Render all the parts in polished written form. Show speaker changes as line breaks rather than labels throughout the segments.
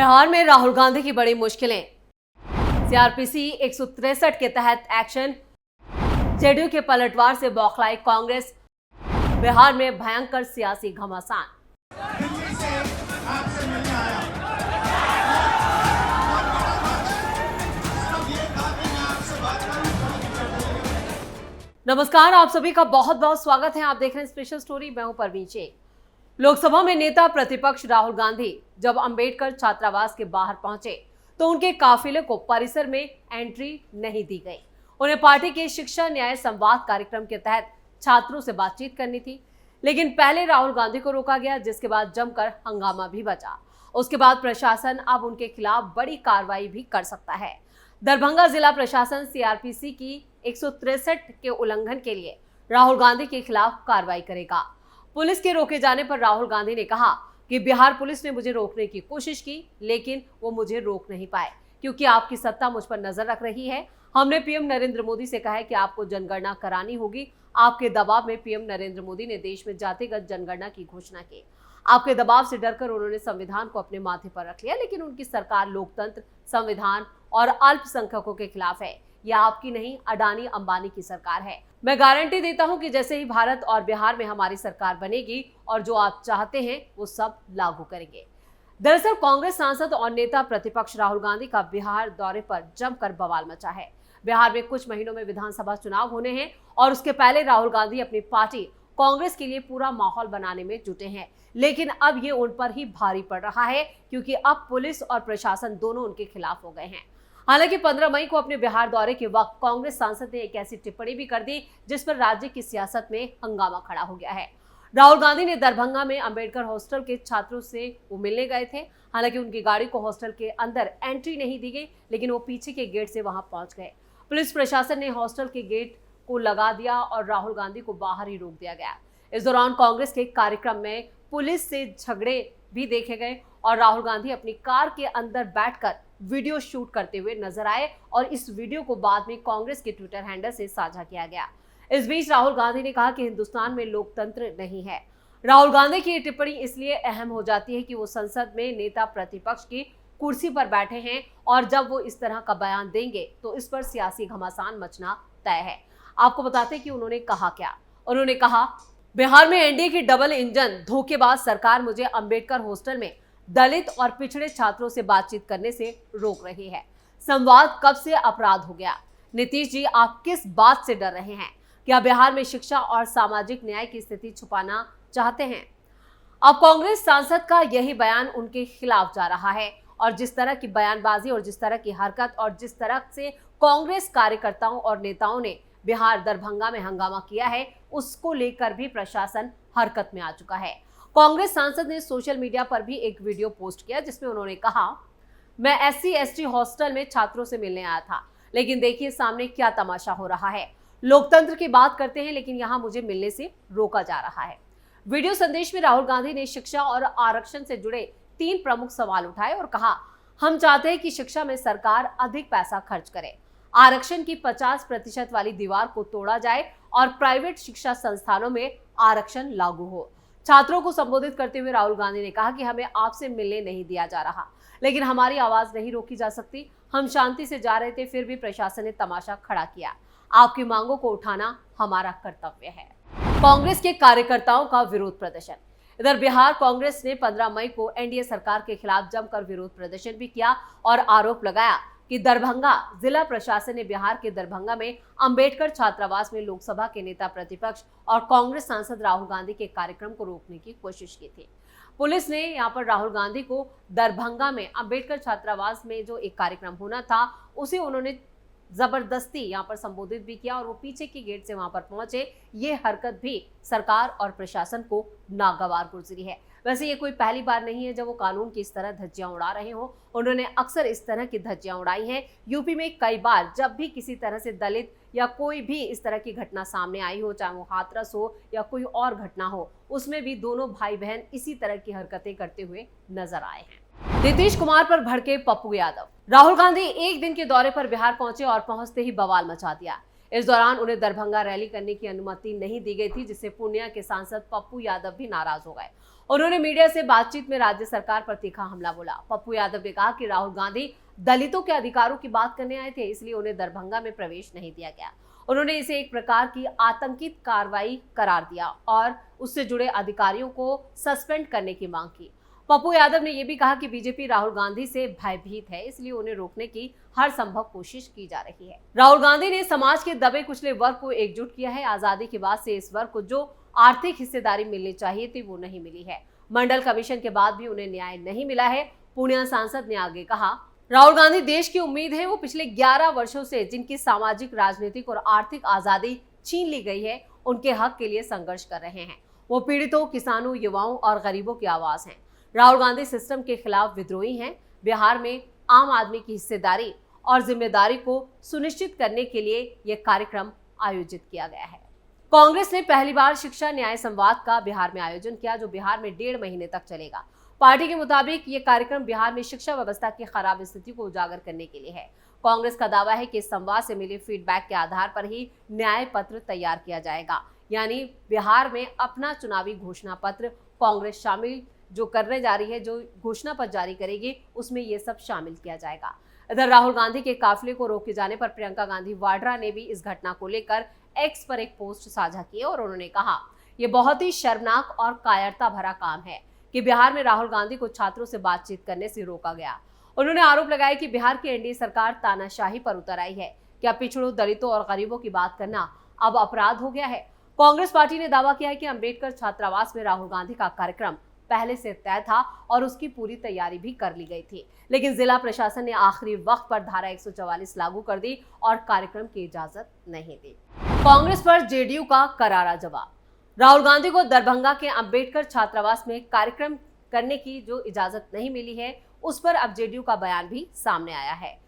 बिहार में राहुल गांधी की बड़ी मुश्किलें। सीआरपीसी 163 के तहत एक्शन। जेडीयू के पलटवार से बौखलाई कांग्रेस। बिहार में भयंकर सियासी घमासान।
दिल्ली से आपसे मिलने आया।
नमस्कार, आप सभी का बहुत बहुत स्वागत है। आप देख रहे हैं स्पेशल स्टोरी। मैं हूं परवीन शेख। लोकसभा में नेता प्रतिपक्ष राहुल गांधी जब अंबेडकर छात्रावास के बाहर पहुंचे तो उनके काफिले को परिसर में एंट्री नहीं दी गई। उन्हें पार्टी के शिक्षा न्याय संवाद कार्यक्रम के तहत छात्रों से बातचीत करनी थी, लेकिन पहले राहुल गांधी को रोका गया, जिसके बाद जमकर हंगामा भी बचा। उसके बाद प्रशासन अब उनके खिलाफ बड़ी कार्रवाई भी कर सकता है। दरभंगा जिला प्रशासन सीआरपीसी की 163 के उल्लंघन के लिए राहुल गांधी के खिलाफ कार्रवाई करेगा। पुलिस के रोके जाने पर राहुल गांधी ने कहा कि बिहार पुलिस ने मुझे रोकने की कोशिश की, लेकिन वो मुझे रोक नहीं पाए क्योंकि आपकी सत्ता मुझ पर नजर रख रही है। हमने पीएम नरेंद्र मोदी से कहा है कि आपको जनगणना करानी होगी। आपके दबाव में पीएम नरेंद्र मोदी ने देश में जातिगत जनगणना की घोषणा की। आपके दबाव से डरकर उन्होंने संविधान को अपने माथे पर रख लिया, लेकिन उनकी सरकार लोकतंत्र, संविधान और अल्पसंख्यकों के खिलाफ है। यह आपकी नहीं, अडानी अंबानी की सरकार है। मैं गारंटी देता हूं कि जैसे ही भारत और बिहार में हमारी सरकार बनेगी और जो आप चाहते हैं वो सब लागू करेंगे। दरअसल कांग्रेस सांसद और नेता प्रतिपक्ष राहुल गांधी का बिहार दौरे पर जमकर बवाल मचा है। बिहार में कुछ महीनों में विधानसभा चुनाव होने हैं और उसके पहले राहुल गांधी अपनी पार्टी कांग्रेस के लिए पूरा माहौल बनाने में जुटे हैं, लेकिन अब ये उन पर ही भारी पड़ रहा है क्योंकि अब पुलिस और प्रशासन दोनों उनके खिलाफ हो गए हैं। हालांकि 15 मई को अपने बिहार दौरे के वक्त कांग्रेस सांसद ने एक ऐसी टिप्पणी भी कर दी जिस पर राज्य की सियासत में हंगामा खड़ा हो गया है। राहुल गांधी ने दरभंगा में अंबेडकर हॉस्टल के छात्रों से वो मिलने गए थे। हालांकि उनकी गाड़ी को हॉस्टल के अंदर एंट्री नहीं दी गई, लेकिन वो पीछे के गेट से वहां पहुंच गए। पुलिस प्रशासन ने हॉस्टल के गेट को लगा दिया और राहुल गांधी को बाहर ही रोक दिया गया। इस दौरान कांग्रेस के कार्यक्रम में पुलिस से झगड़े भी देखे गए और राहुल गांधी अपनी कार के अंदर बैठकर वीडियो शूट करते हुए नजर आए और इस वीडियो को बाद में कांग्रेस के ट्विटर हैंडल से साझा किया गया। इस बीच राहुल गांधी ने कहा कि हिंदुस्तान में लोकतंत्र नहीं है। राहुल गांधी की ये टिप्पणी इसलिए अहम हो जाती है कि वो संसद में नेता प्रतिपक्ष की कुर्सी पर बैठे हैं और जब वो इस तरह का बयान देंगे तो इस पर सियासी घमासान मचना तय है। आपको बताते हैं कि उन्होंने कहा क्या। उन्होंने कहा, बिहार में एनडीए की डबल इंजन धोखेबाज सरकार मुझे अंबेडकर हॉस्टल में दलित और पिछड़े छात्रों से बातचीत करने से रोक रही है। संवाद कब से अपराध हो गया? नीतीश जी, आप किस बात से डर रहे हैं? क्या बिहार में शिक्षा और सामाजिक न्याय की स्थिति छुपाना चाहते हैं? अब कांग्रेस सांसद का यही बयान उनके खिलाफ जा रहा है और जिस तरह की बयानबाजी और जिस तरह की हरकत और जिस तरह से कांग्रेस कार्यकर्ताओं और नेताओं ने बिहार दरभंगा में हंगामा किया है, उसको लेकर भी प्रशासन हरकत में आ चुका है। कांग्रेस सांसद ने सोशल मीडिया पर भी एक वीडियो पोस्ट किया जिसमें उन्होंने कहा, मैं SC/ST हॉस्टल में छात्रों से मिलने आया था, लेकिन देखिए सामने क्या तमाशा हो रहा है। लोकतंत्र की बात करते हैं लेकिन यहाँ मुझे मिलने से रोका जा रहा है। वीडियो संदेश में राहुल गांधी ने शिक्षा और आरक्षण से जुड़े 3 प्रमुख सवाल उठाए और कहा, हम चाहते हैं कि शिक्षा में सरकार अधिक पैसा खर्च करे, आरक्षण की 50% वाली दीवार को तोड़ा जाए और प्राइवेट शिक्षा संस्थानों में आरक्षण लागू हो। छात्रों को संबोधित करते हुए राहुल गांधी ने कहा कि हमें आपसे मिलने नहीं दिया जा रहा, लेकिन हमारी आवाज नहीं रोकी जा सकती। हम शांति से जा रहे थे, फिर भी प्रशासन ने तमाशा खड़ा किया। आपकी मांगों को उठाना हमारा कर्तव्य है। कांग्रेस के कार्यकर्ताओं का विरोध प्रदर्शन। इधर बिहार कांग्रेस ने 15 मई को एनडीए सरकार के खिलाफ जमकर विरोध प्रदर्शन भी किया और आरोप लगाया कि दरभंगा जिला प्रशासन ने बिहार के दरभंगा में अंबेडकर छात्रावास में लोकसभा के नेता प्रतिपक्ष और कांग्रेस सांसद राहुल गांधी के कार्यक्रम को रोकने की कोशिश की थी। पुलिस ने यहां पर राहुल गांधी को दरभंगा में अंबेडकर छात्रावास में जो एक कार्यक्रम होना था उसे उन्होंने जबरदस्ती यहां पर संबोधित भी किया और वो पीछे की गेट से वहां पर पहुंचे। ये हरकत भी सरकार और प्रशासन को नागवार गुजरी है। वैसे ये कोई पहली बार नहीं है जब वो कानून की इस तरह धज्जियां उड़ा रहे हो। उन्होंने अक्सर इस तरह की धज्जियां उड़ाई हैं। यूपी में कई बार जब भी किसी तरह से दलित या कोई भी इस तरह की घटना सामने आई हो, चाहे वो हाथरस हो या कोई और घटना हो, उसमें भी दोनों भाई बहन इसी तरह की हरकतें करते हुए नजर आए हैं। नीतीश कुमार पर भड़के पप्पू यादव। राहुल गांधी एक दिन के दौरे पर बिहार पहुंचे और पहुंचते ही बवाल मचा दिया। इस दौरान उन्हें दरभंगा रैली करने की अनुमति नहीं दी गई थी, जिससे पूर्णिया के सांसद पप्पू यादव भी नाराज हो गए। उन्होंने मीडिया से बातचीत में राज्य सरकार पर तीखा हमला बोला। पप्पू यादव ने कहा कि राहुल गांधी दलितों के अधिकारों की बात करने आए थे, इसलिए उन्हें दरभंगा में प्रवेश नहीं दिया गया। उन्होंने इसे एक प्रकार की आतंकित कार्रवाई करार दिया और उससे जुड़े अधिकारियों को सस्पेंड करने की मांग की। पप्पू यादव ने यह भी कहा कि बीजेपी राहुल गांधी से भयभीत है, इसलिए उन्हें रोकने की हर संभव कोशिश की जा रही है। राहुल गांधी ने समाज के दबे कुचले वर्ग को एकजुट किया है। आजादी के बाद से इस वर्ग को जो आर्थिक हिस्सेदारी मिलनी चाहिए थी वो नहीं मिली है। मंडल कमीशन के बाद भी उन्हें न्याय नहीं मिला है। पूर्णिया सांसद ने आगे कहा, राहुल गांधी देश की उम्मीद है। वो पिछले 11 वर्षों से जिनकी सामाजिक, राजनीतिक और आर्थिक आजादी छीन ली गई है, उनके हक के लिए संघर्ष कर रहे हैं। वो पीड़ितों, किसानों, युवाओं और गरीबों की आवाज हैं। राहुल गांधी सिस्टम के खिलाफ विद्रोही हैं। बिहार में आम आदमी की हिस्सेदारी और जिम्मेदारी को सुनिश्चित करने के लिए यह कार्यक्रम आयोजित किया गया है। कांग्रेस ने पहली बार शिक्षा न्याय संवाद का बिहार में आयोजन किया, जो बिहार में 1.5 महीने तक चलेगा। पार्टी के मुताबिक ये कार्यक्रम बिहार में शिक्षा व्यवस्था की खराब स्थिति को उजागर करने के लिए है। कांग्रेस का दावा है कि इस संवाद से मिले फीडबैक के आधार पर ही न्याय पत्र तैयार किया जाएगा, यानी बिहार में अपना चुनावी घोषणा पत्र कांग्रेस शामिल जो करने जा रही है, जो घोषणा पत्र जारी करेगी, उसमें ये सब शामिल किया जाएगा। इधर राहुल गांधी के काफिले को रोके जाने पर प्रियंका गांधी वाड्रा ने भी इस घटना को लेकर एक्स पर एक पोस्ट साझा की और उन्होंने कहा, यह बहुत ही शर्मनाक और कायरता भरा काम है कि बिहार में राहुल गांधी को छात्रों से बातचीत करने से रोका गया। उन्होंने आरोप लगाया कि बिहार की एनडीए सरकार तानाशाही पर उतर आई है। क्या पिछड़ों, दलितों और गरीबों की बात करना अब अपराध हो गया है? कांग्रेस पार्टी ने दावा किया है कि अंबेडकर छात्रावास में राहुल गांधी का कार्यक्रम पहले से तय था और उसकी पूरी तैयारी भी कर ली गई थी, लेकिन जिला प्रशासन ने आखिरी वक्त पर धारा 144 लागू कर दी और कार्यक्रम की इजाजत नहीं दी। कांग्रेस पर जेडीयू का करारा जवाब। राहुल गांधी को दरभंगा के अंबेडकर छात्रावास में कार्यक्रम करने की जो इजाजत नहीं मिली है, उस पर अब जेडीयू का बयान भी सामने आया है।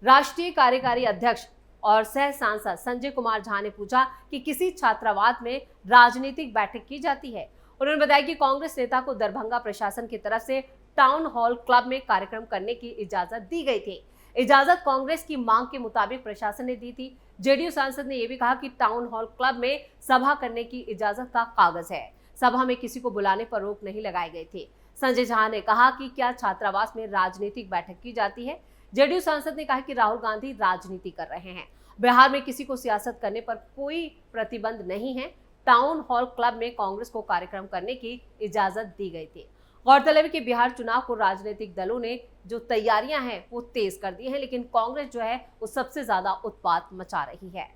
राष्ट्रीय कार्यकारी अध्यक्ष और सह सांसद संजय कुमार झा ने पूछा कि किसी छात्रावास में राजनीतिक बैठक की जाती है। उन्होंने बताया कि कांग्रेस नेता को दरभंगा प्रशासन की तरफ से टाउन हॉल क्लब में कार्यक्रम करने की इजाजत दी गई थी। इजाजत कांग्रेस की मांग के मुताबिक प्रशासन ने दी थी। जेडीयू सांसद ने यह भी कहा कि टाउन हॉल क्लब में सभा करने की इजाजत का कागज है। सभा में किसी को बुलाने पर रोक नहीं लगाई गई थी। संजय झा ने कहा कि क्या छात्रावास में राजनीतिक बैठक की जाती है? जेडीयू सांसद ने कहा कि राहुल गांधी राजनीति कर रहे हैं। बिहार में किसी को सियासत करने पर कोई प्रतिबंध नहीं है। टाउन हॉल क्लब में कांग्रेस को कार्यक्रम करने की इजाजत दी गई थी। गौरतलब है कि बिहार चुनाव को राजनीतिक दलों ने जो तैयारियां हैं वो तेज कर दी हैं, लेकिन कांग्रेस जो है वो सबसे ज्यादा उत्पात मचा रही है।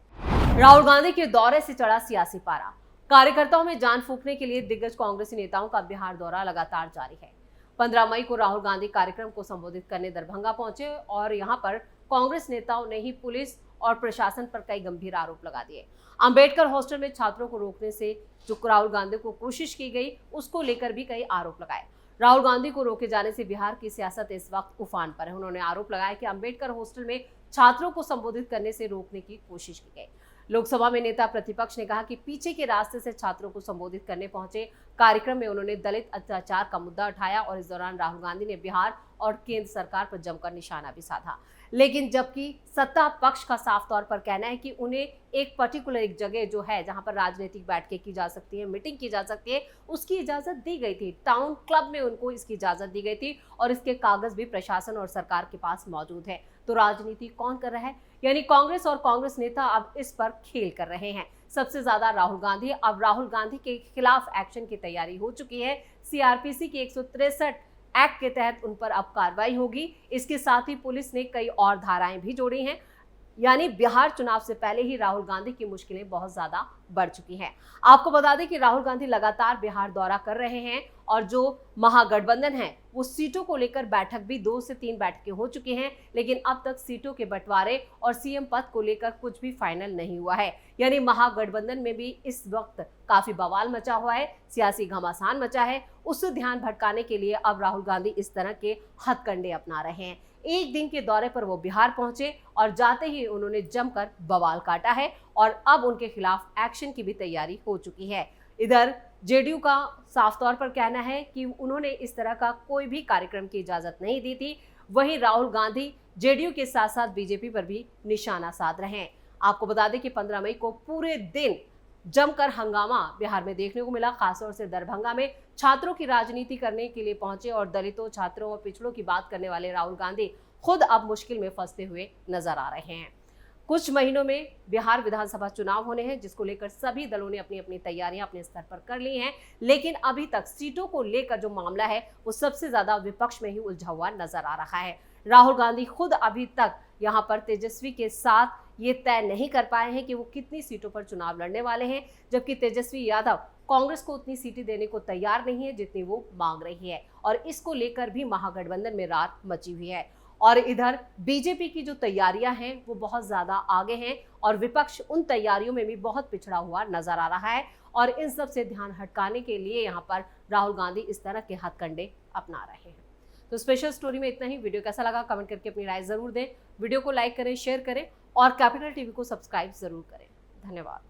राहुल गांधी के दौरे से चढ़ा सियासी पारा। कार्यकर्ताओं में जान फूंकने के लिए दिग्गज कांग्रेसी नेताओं का बिहार दौरा लगातार जारी है। 15 मई को राहुल गांधी कार्यक्रम को संबोधित करने दरभंगा पहुंचे और यहां पर कांग्रेस नेताओं ने ही पुलिस और प्रशासन पर कई गंभीर आरोप लगा दिए। अंबेडकर हॉस्टल में छात्रों को रोकने से जो राहुल गांधी को कोशिश की गई, उसको लेकर भी कई आरोप लगाए। राहुल गांधी को रोके जाने से बिहार की सियासत इस वक्त उफान पर है। उन्होंने आरोप लगाया कि अंबेडकर हॉस्टल में छात्रों को संबोधित करने से रोकने की कोशिश की गई। लोकसभा में नेता प्रतिपक्ष ने कहा कि पीछे के रास्ते से छात्रों को संबोधित करने पहुंचे। कार्यक्रम में उन्होंने दलित अत्याचार का मुद्दा उठाया और इस दौरान राहुल गांधी ने बिहार और केंद्र सरकार पर जमकर निशाना भी साधा। लेकिन जबकि सत्ता पक्ष का साफ तौर पर कहना है कि उन्हें एक पर्टिकुलर एक जगह जो है जहां पर राजनीतिक बैठकें की जा सकती है, मीटिंग की जा सकती है, उसकी इजाजत दी गई थी। टाउन क्लब में उनको इसकी इजाजत दी गई थी और इसके कागज भी प्रशासन और सरकार के पास मौजूद है। तो राजनीति कौन कर रहा है? यानी कांग्रेस और कांग्रेस नेता अब इस पर खेल कर रहे हैं। सबसे ज्यादा राहुल गांधी। अब राहुल गांधी के खिलाफ एक्शन की तैयारी हो चुकी है। सीआरपीसी की 163 एक्ट के तहत उन पर अब कार्रवाई होगी। इसके साथ ही पुलिस ने कई और धाराएं भी जोड़ी हैं। यानी बिहार चुनाव से पहले ही राहुल गांधी की मुश्किलें बहुत ज्यादा बढ़ चुकी हैं। आपको बता दें कि राहुल गांधी लगातार बिहार दौरा कर रहे हैं और जो महागठबंधन है वो सीटों को लेकर बैठक भी 2 से 3 बैठकें हो चुकी हैं, लेकिन अब तक सीटों के बंटवारे और सीएम पद को लेकर कुछ भी फाइनल नहीं हुआ है। यानी महागठबंधन में भी इस वक्त काफी बवाल मचा हुआ है, सियासी घमासान मचा है। उससे ध्यान भटकाने के लिए अब राहुल गांधी इस तरह के हथकंडे अपना रहे हैं। एक दिन के दौरे पर वो बिहार पहुंचे और जाते ही उन्होंने जमकर बवाल काटा है और अब उनके खिलाफ एक्शन की भी तैयारी हो चुकी है। इधर जेडीयू का साफ तौर पर कहना है कि उन्होंने इस तरह का कोई भी कार्यक्रम की इजाजत नहीं दी थी। वहीं राहुल गांधी जेडीयू के साथ साथ बीजेपी पर भी निशाना साध रहे हैं। आपको बता दें कि 15 मई को पूरे दिन जमकर हंगामा बिहार में देखने को मिला। खासतौर से दरभंगा में छात्रों की राजनीति करने के लिए पहुंचे और दलितों, छात्रों और पिछड़ों की बात करने वाले राहुल गांधी खुद अब मुश्किल में फंसते हुए नजर आ रहे हैं। कुछ महीनों में बिहार विधानसभा चुनाव होने हैं, जिसको लेकर सभी दलों ने अपनी अपनी तैयारियां अपने स्तर पर कर ली हैं, लेकिन अभी तक सीटों को लेकर जो मामला है वो सबसे ज्यादा विपक्ष में ही उलझा हुआ नजर आ रहा है। राहुल गांधी खुद अभी तक यहां पर तेजस्वी के साथ ये तय नहीं कर पाए हैं कि वो कितनी सीटों पर चुनाव लड़ने वाले हैं, जबकि तेजस्वी यादव कांग्रेस को उतनी सीटें देने को तैयार नहीं है जितनी वो मांग रही है, और इसको लेकर भी महागठबंधन में रार मची हुई है। और इधर बीजेपी की जो तैयारियां हैं वो बहुत ज्यादा आगे हैं और विपक्ष उन तैयारियों में भी बहुत पिछड़ा हुआ नजर आ रहा है, और इन सब से ध्यान हटकाने के लिए यहाँ पर राहुल गांधी इस तरह के हथकंडे अपना रहे हैं। तो स्पेशल स्टोरी में इतना ही। वीडियो कैसा लगा कमेंट करके अपनी राय जरूर दें। वीडियो को लाइक करें, शेयर करें और कैपिटल टीवी को सब्सक्राइब जरूर करें। धन्यवाद।